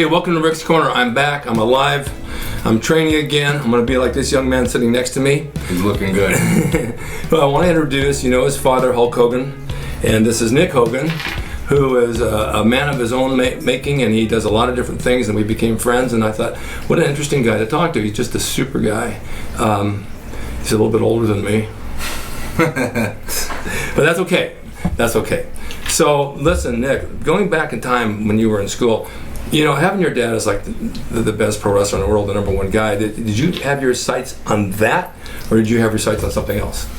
Hey, welcome to Rick's Corner. I'm back. I'm alive. I'm training again. I'm going to be like this young man sitting next to me. He's looking good. Well, I want to introduce, his father, Hulk Hogan, and this is Nick Hogan, who is a man of his own making, and he does a lot of different things, and we became friends, and I thought, what an interesting guy to talk to. He's just a super guy. He's a little bit older than me. But that's okay. That's okay. So, listen, Nick, going back in time when you were in school, having your dad as like the best pro wrestler in the world, the number one guy, did you have your sights on that, or did you have your sights on something else?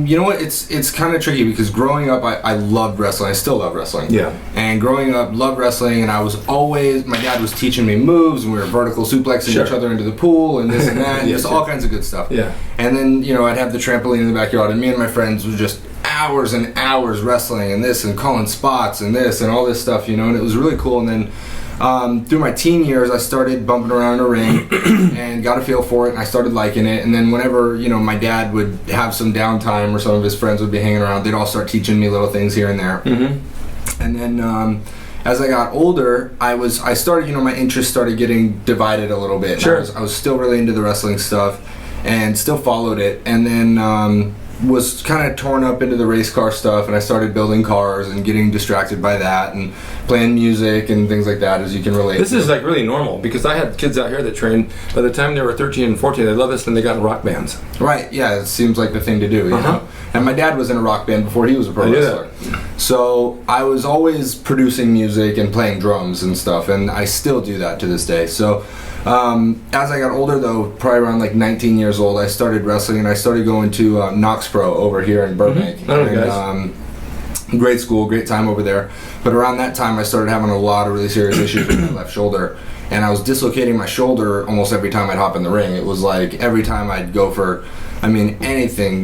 You know what? It's kind of tricky because growing up, I loved wrestling. I still love wrestling. Yeah. And growing up, loved wrestling, and I was always, my dad was teaching me moves, and we were vertical suplexing each other into the pool, and this and that, and just all kinds of good stuff. Yeah. And then, I'd have the trampoline in the backyard, and me and my friends would just hours and hours wrestling and this and calling spots and this and all this stuff, and it was really cool. And then through my teen years, I started bumping around in a ring and got a feel for it, and I started liking it. And then whenever, my dad would have some downtime or some of his friends would be hanging around, they'd all start teaching me little things here and there. Mm-hmm. And then as I got older, I started, my interest started getting divided a little bit. Sure. I was still really into the wrestling stuff and still followed it. And then was kind of torn up into the race car stuff, and I started building cars and getting distracted by that and playing music and things like that, as you can relate. This is like really normal, because I had kids out here that trained, by the time they were 13 and 14, they loved this, and they got in rock bands. Right, yeah, it seems like the thing to do, you know? And my dad was in a rock band before he was a pro wrestler. So I was always producing music and playing drums and stuff, and I still do that to this day. So as I got older, though, probably around like 19 years old, I started wrestling, and I started going to Knox Pro over here in Burbank. Mm-hmm. Great school, great time over there. But around that time, I started having a lot of really serious issues with my left shoulder, and I was dislocating my shoulder almost every time I'd hop in the ring. It was like every time I'd go for, anything,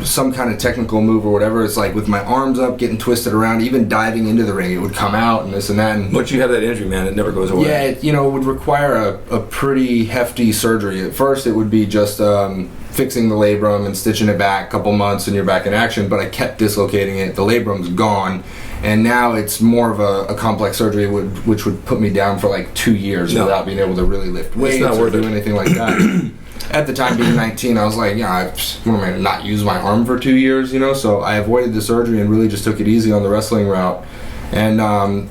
some kind of technical move or whatever, it's like with my arms up, getting twisted around, even diving into the ring, it would come out and this and that. And once you have that injury, man, it never goes away. yeah, it would require a pretty hefty surgery. At first, it would be just fixing the labrum and stitching it back, a couple months, and you're back in action, but I kept dislocating it. The labrum's gone, and now it's more of a complex surgery, which would put me down for like 2 years without being able to really lift weights or do anything like that. At the time, being 19, I was like, what am I going to not use my arm for 2 years, So I avoided the surgery and really just took it easy on the wrestling route. And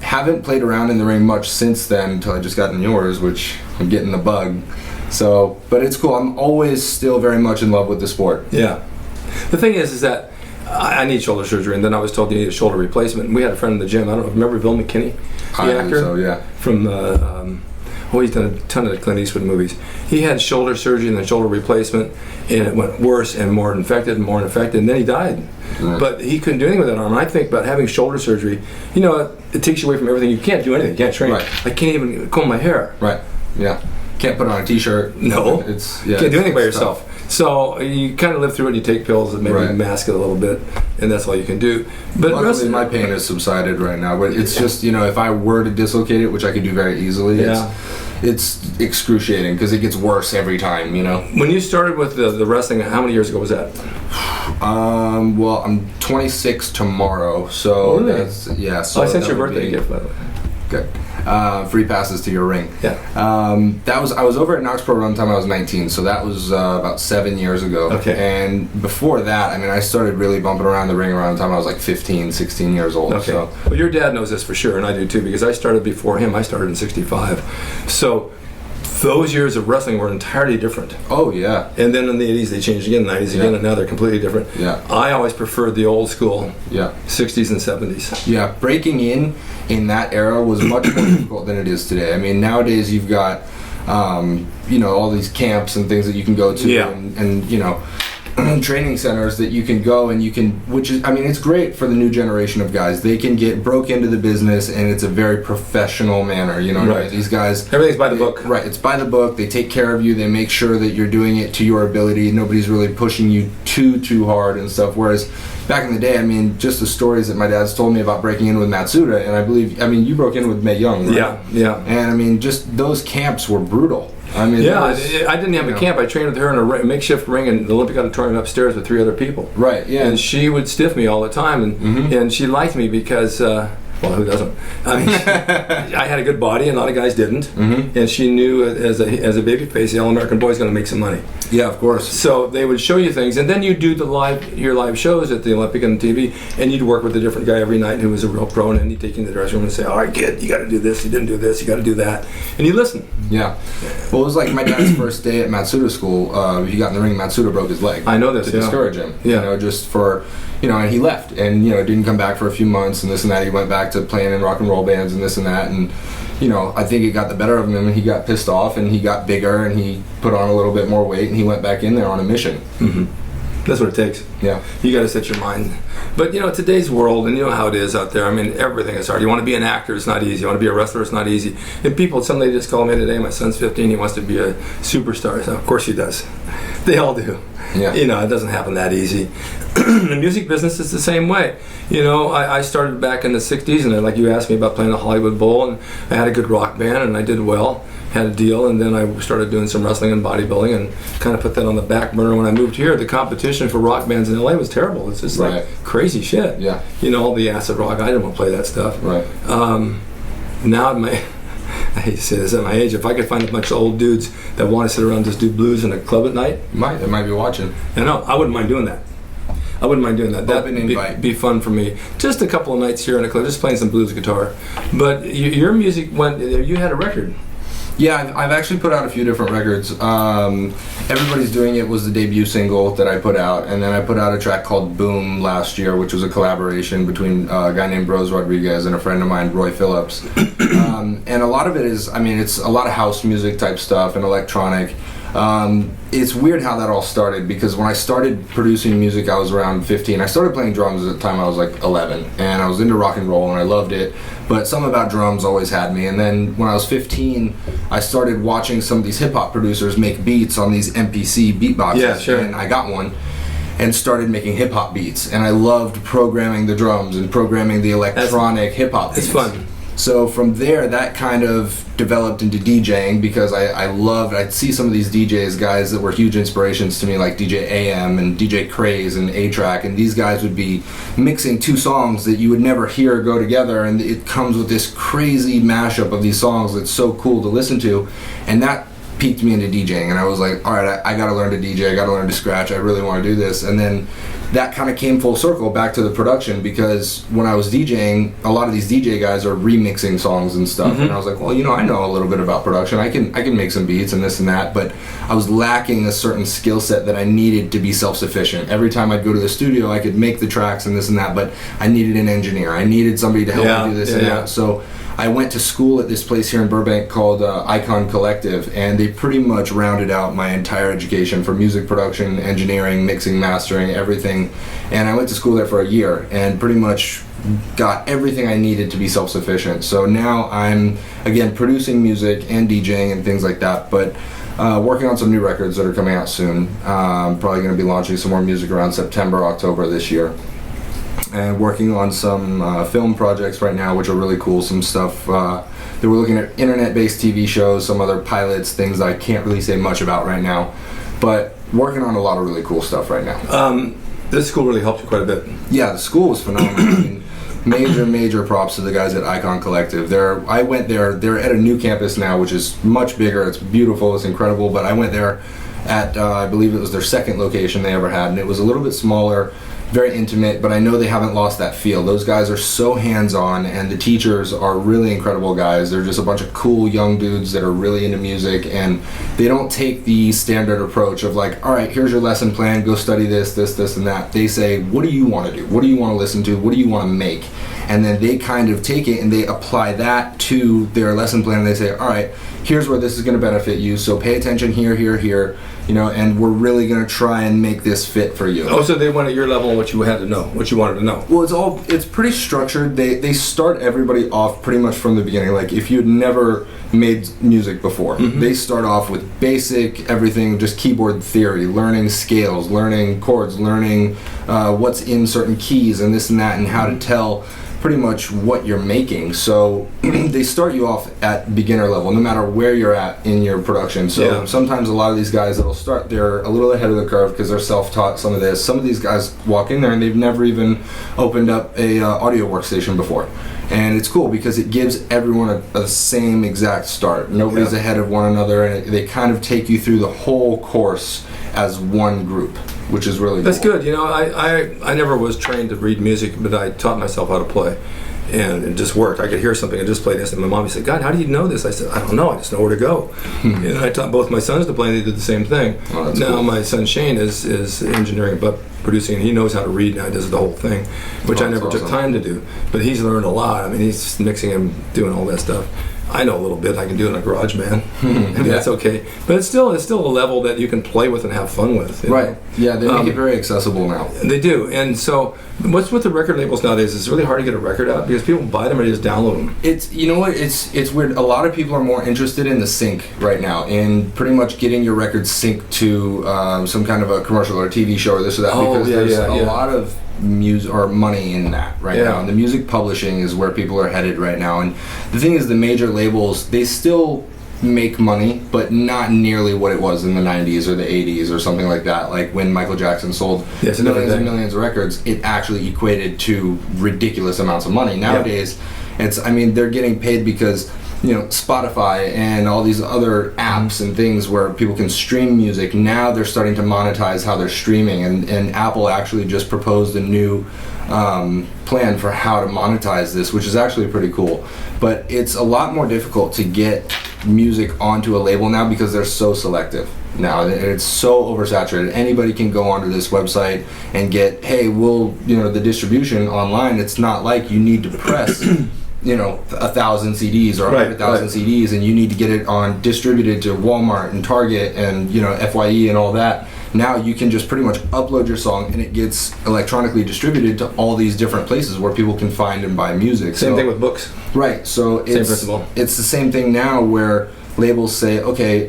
haven't played around in the ring much since then until I just got in yours, which I'm getting the bug. So, but it's cool. I'm always still very much in love with the sport. Yeah. The thing is that I need shoulder surgery, and then I was told you need a shoulder replacement. And we had a friend in the gym. I don't know, remember Bill McKinney? I think so, yeah. From he's done a ton of the Clint Eastwood movies. He had shoulder surgery and then shoulder replacement, and it went worse and more infected, and then he died. Mm. But he couldn't do anything with that arm. And I think about having shoulder surgery, it takes you away from everything. You can't do anything. You can't train. Right. I can't even comb my hair. Right, yeah. Can't put on a t-shirt. No. You can't do anything by yourself. So you kind of live through it, you take pills and maybe mask it a little bit, and that's all you can do. But luckily, my pain has subsided right now. But it's just, if I were to dislocate it, which I could do very easily, it's excruciating because it gets worse every time, When you started with the wrestling, how many years ago was that? Well, I'm 26 tomorrow, so that's, So I sent your birthday gift, by the way. Good. Free passes to your ring. Yeah. I was over at Knox Pro around the time I was 19, so that was about 7 years ago. Okay. And before that, I started really bumping around the ring around the time I was like 15, 16 years old. Okay. So. Well, your dad knows this for sure, and I do too, because I started before him. I started in '65. So those years of wrestling were entirely different. Oh, yeah. And then in the 80s they changed again, 90s again, and now they're completely different. Yeah. I always preferred the old school 60s and 70s. Yeah, breaking in that era was much more difficult than it is today. Nowadays you've got, all these camps and things that you can go to and training centers that you can go and which is, it's great for the new generation of guys. They can get broke into the business, and it's a very professional manner, Right. These guys, everything's by the book. Right, it's by the book. They take care of you. They make sure that you're doing it to your ability. Nobody's really pushing you too hard and stuff. Whereas back in the day, just the stories that my dad's told me about breaking in with Matsuda, and I believe, you broke in with Mae Young, right? Yeah. And just those camps were brutal. I didn't have a camp. I trained with her in a makeshift ring in the Olympic Auditorium upstairs with 3 other people. Right, yeah. And she would stiff me all the time, and she liked me because Well, who doesn't? I mean, I had a good body, and a lot of guys didn't. Mm-hmm. And she knew as a baby face, the all-American boy's going to make some money. Yeah, of course. So they would show you things, and then you'd do your live shows at the Olympic and TV, and you'd work with a different guy every night who was a real pro, and then he'd take you in the dressing room and say, all right, kid, you got to do this, you didn't do this, you got to do that. And you listen. Yeah. Well, it was like my dad's first day at Matsuda school. He got in the ring, Matsuda broke his leg. I know this, to discourage him. Yeah. You know, just for, you know, and he left, and, you know, didn't come back for a few months, and this and that. He went back to playing in rock and roll bands and this and that, and, you know, I think it got the better of him, and he got pissed off, and he got bigger, and he put on a little bit more weight, and he went back in there on a mission. Mm-hmm. That's what it takes. Yeah. You got to set your mind. But, you know, today's world, and you know how it is out there, I mean, everything is hard. You want to be an actor, it's not easy. You want to be a wrestler, it's not easy. And people, some lady just called me today, my son's 15, he wants to be a superstar. So, of course he does. They all do. Yeah. You know, it doesn't happen that easy. The music business is the same way. You know, I started back in the 60s, and like you asked me about playing the Hollywood Bowl, and I had a good rock band, and I did well, had a deal, and then I started doing some wrestling and bodybuilding, and kind of put that on the back burner. When I moved here, the competition for rock bands in LA was terrible. It's just like crazy shit. Yeah. You know, all the acid rock, I didn't want to play that stuff. Right. Now at my, I hate to say this, at my age, if I could find a bunch of old dudes that want to sit around and just do blues in a club at night, They might be watching. I know, I wouldn't mind doing that. I wouldn't mind doing that. Open That'd invite. be fun for me. Just a couple of nights here in a club, just playing some blues guitar. But your music went. You had a record. Yeah, I've actually put out a few different records. Everybody's Doing It was the debut single that I put out, and then I put out a track called Boom last year, which was a collaboration between a guy named Rose Rodriguez and a friend of mine, Roy Phillips. And a lot of it is, I mean, it's a lot of house music type stuff and electronic. It's weird how that all started, because when I started producing music, I was around 15. I started playing drums at the time I was like 11, and I was into rock and roll and I loved it, but something about drums always had me. And then when I was 15, I started watching some of these hip-hop producers make beats on these MPC beatboxes. Yeah, sure. And I got one and started making hip-hop beats, and I loved programming the drums and programming the electronic hip-hop beats. It's fun. So from there, that kind of developed into DJing, because I'd see some of these DJs, guys that were huge inspirations to me, like DJ AM and DJ Craze and A-Track, and these guys would be mixing two songs that you would never hear go together, and it comes with this crazy mashup of these songs that's so cool to listen to, and that piqued me into DJing, and I was like, all right, I gotta learn to DJ, I gotta learn to scratch, I really want to do this. And then that kind of came full circle back to the production, because when I was DJing, a lot of these DJ guys are remixing songs and stuff, and I was like, well, you know, I know a little bit about production, I can make some beats and this and that, but I was lacking a certain skill set that I needed to be self-sufficient. Every time I'd go to the studio, I could make the tracks and this and that, but I needed an engineer, I needed somebody to help me do this and that. So I went to school at this place here in Burbank called Icon Collective, and they pretty much rounded out my entire education for music production, engineering, mixing, mastering, everything. And I went to school there for a year and pretty much got everything I needed to be self-sufficient. So now I'm, again, producing music and DJing and things like that, but working on some new records that are coming out soon. Probably going to be launching some more music around September, October this year. And working on some film projects right now, which are really cool. Some stuff that we're looking at, internet-based TV shows, some other pilots, things that I can't really say much about right now. But working on a lot of really cool stuff right now. This school really helped you quite a bit. Yeah, the school was phenomenal. I mean, major props to the guys at Icon Collective. I went there. They're at a new campus now, which is much bigger. It's beautiful. It's incredible. But I went there at I believe it was their second location they ever had, and it was a little bit smaller, very intimate, but I know they haven't lost that feel. Those guys are so hands-on, and the teachers are really incredible guys. They're just a bunch of cool young dudes that are really into music, and they don't take the standard approach of like, all right, here's your lesson plan, go study this, and that. They say, what do you want to do? What do you want to listen to? What do you want to make? And then they kind of take it and they apply that to their lesson plan, and they say, all right, here's where this is going to benefit you, so pay attention here, you know, and we're really going to try and make this fit for you. Oh, so they went at your level and what you had to know, what you wanted to know. Well, it's pretty structured. They start everybody off pretty much from the beginning. Like, if you'd never made music before, they start off with basic everything, just keyboard theory, learning scales, learning chords, learning what's in certain keys and this and that, and how to tell pretty much what you're making. So they start you off at beginner level, no matter where you're at in your production. So sometimes a lot of these guys that'll start, they're a little ahead of the curve because they're self-taught some of this. Some of these guys walk in there and they've never even opened up a audio workstation before. And it's cool because it gives everyone a same exact start. Nobody's ahead of one another, and they kind of take you through the whole course as one group, which is really That's cool. good. You know, I never was trained to read music, but I taught myself how to play. And it just worked. I could hear something and just play this. And my mom said, God, how do you know this? I said, I don't know. I just know where to go. And I taught both my sons to play, and they did the same thing. Oh, that's now cool. my son Shane is engineering but producing, and he knows how to read now. He does the whole thing, which I never took awesome. time to do. But he's learned a lot. I mean, he's mixing and doing all that stuff. I know a little bit. I can do it in a garage, man. And that's okay. But it's still a level that you can play with and have fun with. You Right. know? Yeah, they make it very accessible now. They do. And so what's with the record labels nowadays? It's really hard to get a record out because people buy them or they just download them. It's, you know what, it's weird. A lot of people are more interested in the sync right now, in pretty much getting your record synced to some kind of a commercial or a TV show or this or that, because there's a lot of music or money in that right now, and the music publishing is where people are headed right now. And the thing is, the major labels, they still make money, but not nearly what it was in the 90s or the 80s or something like that. Like when Michael Jackson sold millions and millions of records, it actually equated to ridiculous amounts of money. Nowadays, it's, I mean, they're getting paid because, you know, Spotify and all these other apps and things where people can stream music, now they're starting to monetize how they're streaming, and Apple actually just proposed a new plan for how to monetize this, which is actually pretty cool. But it's a lot more difficult to get music onto a label now because they're so selective now. It's so oversaturated. Anybody can go onto this website and get, hey, we'll, you know, the distribution online. It's not like you need to press you know, 1,000 CDs or 100,000 CDs, and you need to get it on distributed to Walmart and Target and, you know, FYE and all that. Now you can just pretty much upload your song and it gets electronically distributed to all these different places where people can find and buy music. Same thing with books. Right. So Same principle. It's the same thing now where labels say, okay, you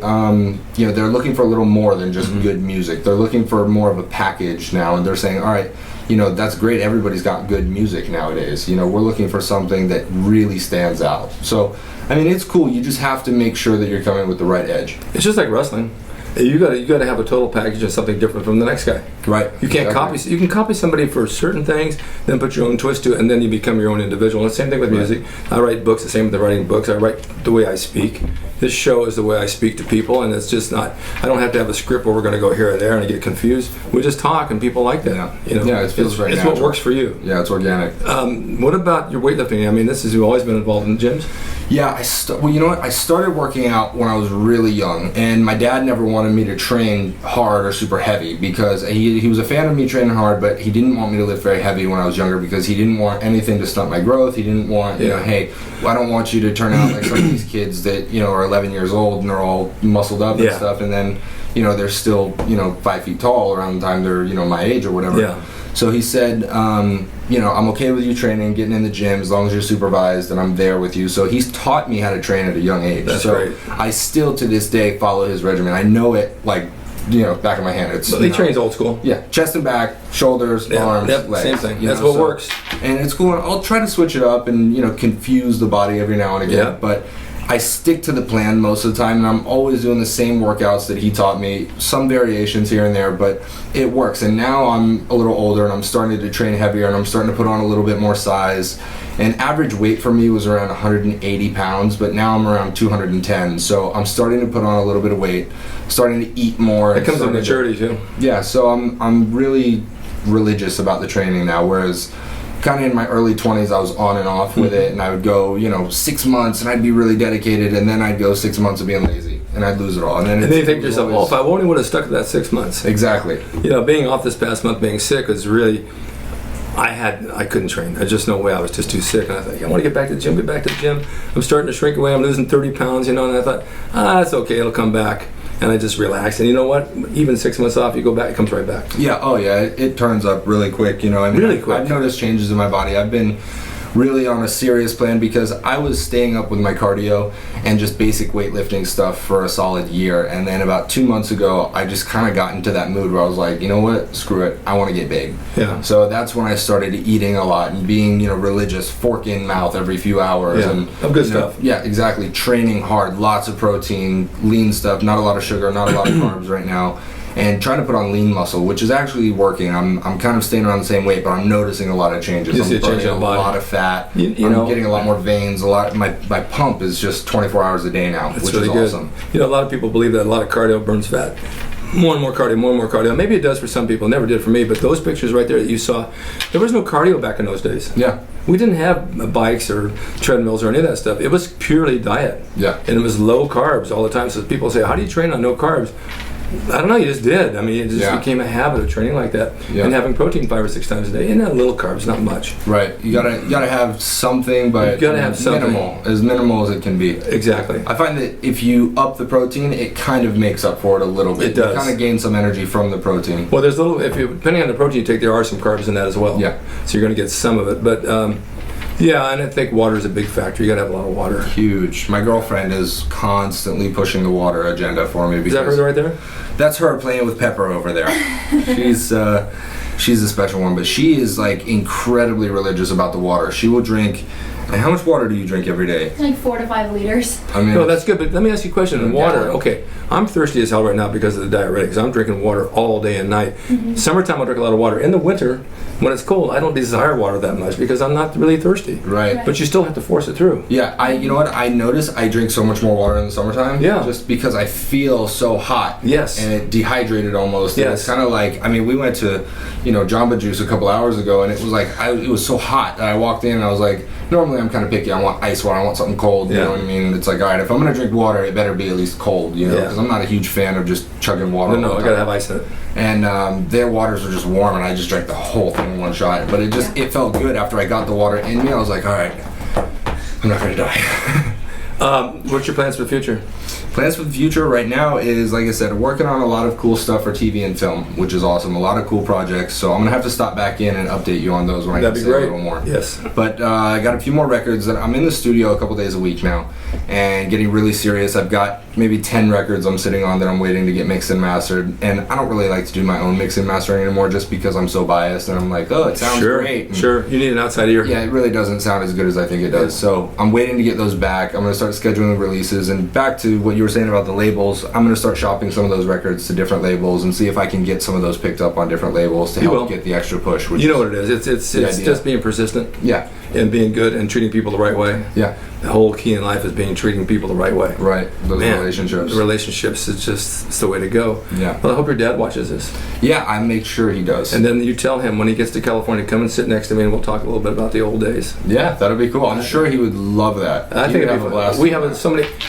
know, they're looking for a little more than just good music. They're looking for more of a package now, and they're saying, all right, you know, that's great. Everybody's got good music nowadays. You know, we're looking for something that really stands out. So, I mean, it's cool. You just have to make sure that you're coming with the right edge. It's just like wrestling. You got to have a total package of something different from the next guy. Right. You can't copy. You can copy somebody for certain things, then put your own twist to it, and then you become your own individual. And the same thing with music. I write books. The same with the writing books. I write the way I speak. This show is the way I speak to people, and it's just not. I don't have to have a script where we're going to go here or there and I get confused. We just talk, and people like that. Yeah. You know? Yeah, it feels very It's natural. what works for you. Yeah, it's organic. What about your weightlifting? I mean, you've always been involved in gyms. Yeah, well, you know what? I started working out when I was really young, and my dad never wanted me to train hard or super heavy because he was a fan of me training hard, but he didn't want me to lift very heavy when I was younger because he didn't want anything to stunt my growth. He didn't want, you know, hey, I don't want you to turn out like some of these kids that, you know, are 11 years old and they're all muscled up and stuff, and then, you know, they're still, you know, 5 feet tall around the time they're, you know, my age or whatever. Yeah. So he said, you know, I'm okay with you training, getting in the gym as long as you're supervised and I'm there with you. So he's taught me how to train at a young age. That's so great. I still to this day follow his regimen. I know it like, you know, back of my hand. It's, So he trains old school. yeah, chest and back, shoulders, arms, legs. Same thing. you That's know, what so- works. And it's cool. And I'll try to switch it up and, you know, confuse the body every now and again. Yeah. But I stick to the plan most of the time, and I'm always doing the same workouts that he taught me. Some variations here and there, but it works. And now I'm a little older, and I'm starting to train heavier, and I'm starting to put on a little bit more size. And average weight for me was around 180 pounds, but now I'm around 210. So I'm starting to put on a little bit of weight, starting to eat more. It comes with maturity too. Yeah, so I'm really religious about the training now, whereas kind of in my early 20s I was on and off with it, and I would go, you know, 6 months and I'd be really dedicated, and then I'd go 6 months of being lazy and I'd lose it all. And then you think to yourself, oh, if I only would have stuck to that 6 months. Exactly. You know, being off this past month, being sick was really, I couldn't train. There's just no way. I was just too sick. And I thought, I want to get back to the gym, I'm starting to shrink away. I'm losing 30 pounds, you know, and I thought, that's okay. It'll come back. And I just relaxed. And you know what? Even 6 months off, you go back, it comes right back. Yeah, oh yeah, it turns up really quick, you know. I mean, Really quick. I've noticed changes in my body. I've been really on a serious plan because I was staying up with my cardio and just basic weightlifting stuff for a solid year, and then about 2 months ago I just kind of got into that mood where I was like, you know what, screw it, I want to get big. Yeah. So that's when I started eating a lot and being, you know, religious, fork in mouth every few hours. Yeah, and of good you know, stuff. yeah, exactly. Training hard, lots of protein, lean stuff, not a lot of sugar, not a lot of carbs right now. and trying to put on lean muscle, which is actually working. I'm kind of staying around the same weight, but I'm noticing a lot of changes. You see I'm a change burning in a the body. lot of fat. You I'm know, getting a lot more veins. My pump is just 24 hours a day now, That's which really is good. awesome. You know, a lot of people believe that a lot of cardio burns fat. More and more cardio, more and more cardio. Maybe it does for some people. It never did for me. But those pictures right there that you saw, there was no cardio back in those days. Yeah. We didn't have bikes or treadmills or any of that stuff. It was purely diet. Yeah. And it was low carbs all the time. So people say, how do you train on no carbs? I don't know, you just did. I mean, it just became a habit of training like that. Yeah. And having protein 5 or 6 times a day. And not little carbs, not much. Right. You gotta have something, but You gotta have something. minimal as it can be. Exactly. I find that if you up the protein, it kind of makes up for it a little bit. It does. You kind of gain some energy from the protein. Well, there's depending on the protein you take, there are some carbs in that as well. Yeah. So you're going to get some of it. But yeah, and I think water is a big factor. You got to have a lot of water. Huge. My girlfriend is constantly pushing the water agenda for me. Is that her right there? That's her playing with Pepper over there. She's a special one, but she is like incredibly religious about the water. She will drink. And how much water do you drink every day? Like 4 to 5 liters. I mean, No, that's good, but let me ask you a question. On water, gallon. okay, I'm thirsty as hell right now because of the diuretics. I'm drinking water all day and night. Mm-hmm. Summertime, I drink a lot of water. In the winter, when it's cold, I don't desire water that much because I'm not really thirsty. right. But you still have to force it through. Yeah, you know what? I notice I drink so much more water in the summertime. Yeah. Just because I feel so hot. Yes. And it dehydrated almost. And Yes. it's kind of like, I mean, we went to, Jamba Juice a couple hours ago, and it was like, it was so hot that I walked in and I was like, normally I'm kind of picky. I want ice water. I want something cold. You Yeah. know what I mean? It's like, all right, if I'm going to drink water, it better be at least cold, Yeah. because I'm not a huge fan of just chugging water. No, all I the gotta time. have ice in it. And their waters were just warm, and I just drank the whole thing in one shot. But it felt good after I got the water in me. I was like, all right, I'm not going to die. What's your plans for the future? Plans for the future right now is, like I said, working on a lot of cool stuff for TV and film, which is awesome. A lot of cool projects. So I'm gonna have to stop back in and update you on those when I That'd can be say great. a little more. Yes. But I got a few more records that I'm in the studio a couple days a week now, and getting really serious. I've got maybe 10 records I'm sitting on that I'm waiting to get mixed and mastered. And I don't really like to do my own mixing and mastering anymore, just because I'm so biased and I'm like, oh, it sounds great. And Sure. You need an outside ear. yeah, it really doesn't sound as good as I think it does. So I'm waiting to get those back. I'm going to start scheduling the releases. And back to what you were saying about the labels, I'm going to start shopping some of those records to different labels and see if I can get some of those picked up on different labels to You help will. get the extra push. Which You know what it is. It's idea. just being persistent Yeah, and being good and treating people the right way. yeah, The whole key in life is treating people the right way. right. Those Man, relationships. The relationships, it's the way to go. Yeah. Well, I hope your dad watches this. Yeah, I make sure he does. And then you tell him when he gets to California, come and sit next to me and we'll talk a little bit about the old days. Yeah, that'd be cool. I'm sure he would love that. I He think would it'd be a fun. blast.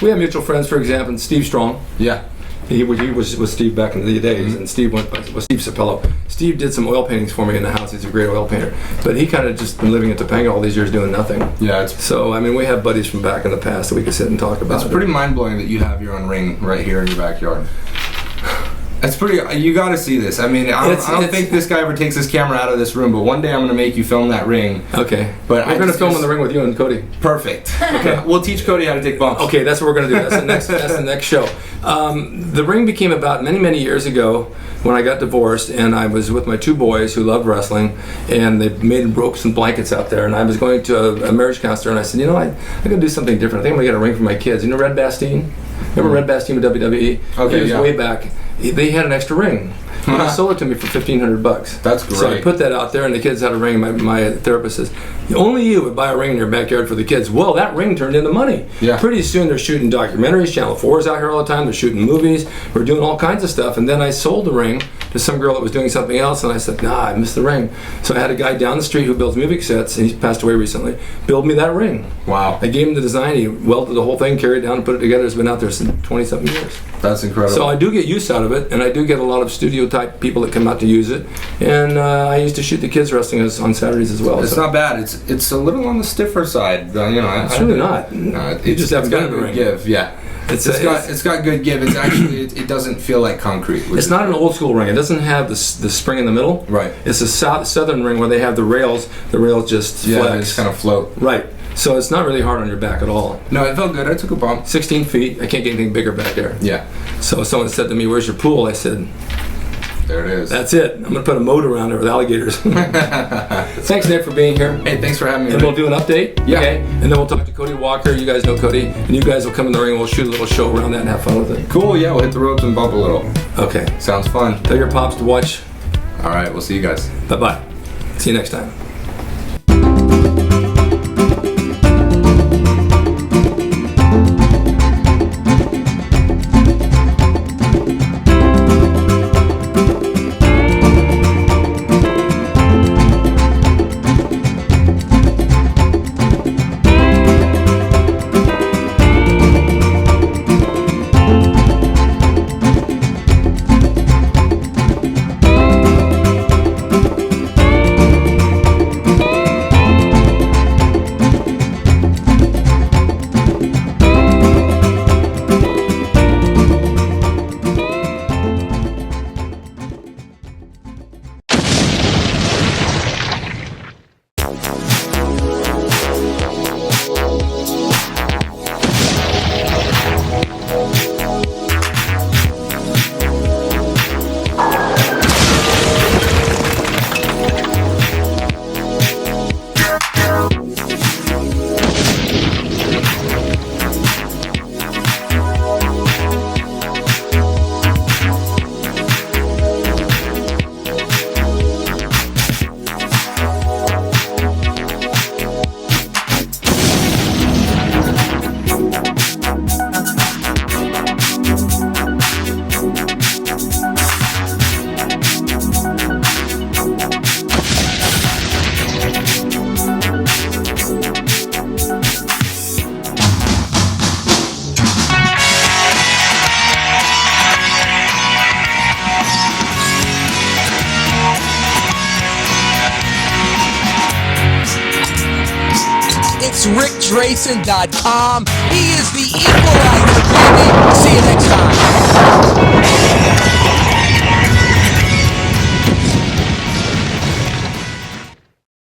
We have mutual friends, for example, Steve Strong. Yeah, He was with Steve back in the days, and Steve went with Steve Sapello. Steve did some oil paintings for me in the house. He's a great oil painter. But he kind of just been living in Topanga all these years doing nothing. yeah. It's So, I mean, we have buddies from back in the past that we could sit and talk about. It's pretty mind-blowing that you have your own ring right here in your backyard. It's pretty. You got to see this. I mean, I don't think this guy ever takes his camera out of this room. But one day I'm going to make you film that ring. Okay. But we're going to film in the ring with you and Cody. Perfect. Okay. We'll teach Cody how to take bumps. Okay, that's what we're going to do. That's the next show. The ring became about many years ago when I got divorced, and I was with my 2 boys who loved wrestling, and they made ropes and blankets out there, and I was going to a marriage counselor, and I said, I got to do something different. I think I'm going to get a ring for my kids. You know Red Bastien? Remember Red Bastien with WWE? Okay, He was yeah. way back. They had an extra ring. And they sold it to me for $1,500. That's great. So I put that out there, and the kids had a ring. My therapist says, only you would buy a ring in your backyard for the kids. Well, that ring turned into money. Yeah. Pretty soon they're shooting documentaries. Channel 4 is out here all the time. They're shooting movies. We're doing all kinds of stuff. And then I sold the ring to some girl that was doing something else, and I said, I missed the ring. So I had a guy down the street who builds music sets, and he's passed away recently, build me that ring. Wow. I gave him the design. He welded the whole thing, carried it down, and put it together. It's been out there since 20-something years. That's incredible. So I do get use out of it, and I do get a lot of studio-type people that come out to use it. And I used to shoot the kids wrestling on Saturdays as well. It's not bad. It's a little on the stiffer side. It's really not. You just haven't got done a the good ring. give. Yeah. It's got good give. It's actually it doesn't feel like concrete. It's not an old school ring. It doesn't have the spring in the middle. Right. It's a southern ring where they have the rails. The rails just Yeah, flex. they just kind of float. Right. So it's not really hard on your back at all. No, it felt good. I took a bump. 16 feet. I can't get anything bigger back there. Yeah. So someone said to me, "Where's your pool?" I said, There it is. "That's it. I'm going to put a moat around there with alligators." Thanks, Nick, for being here. Hey, thanks for having me. And we'll do an update. Yeah. Okay. And then we'll talk to Cody Walker. You guys know Cody. And you guys will come in the ring and we'll shoot a little show around that and have fun with it. Cool. Yeah, we'll hit the ropes and bump a little. Okay. Sounds fun. Tell your pops to watch. All right, we'll see you guys. Bye-bye. See you next time. It's RickDrasin.com. He is the equalizer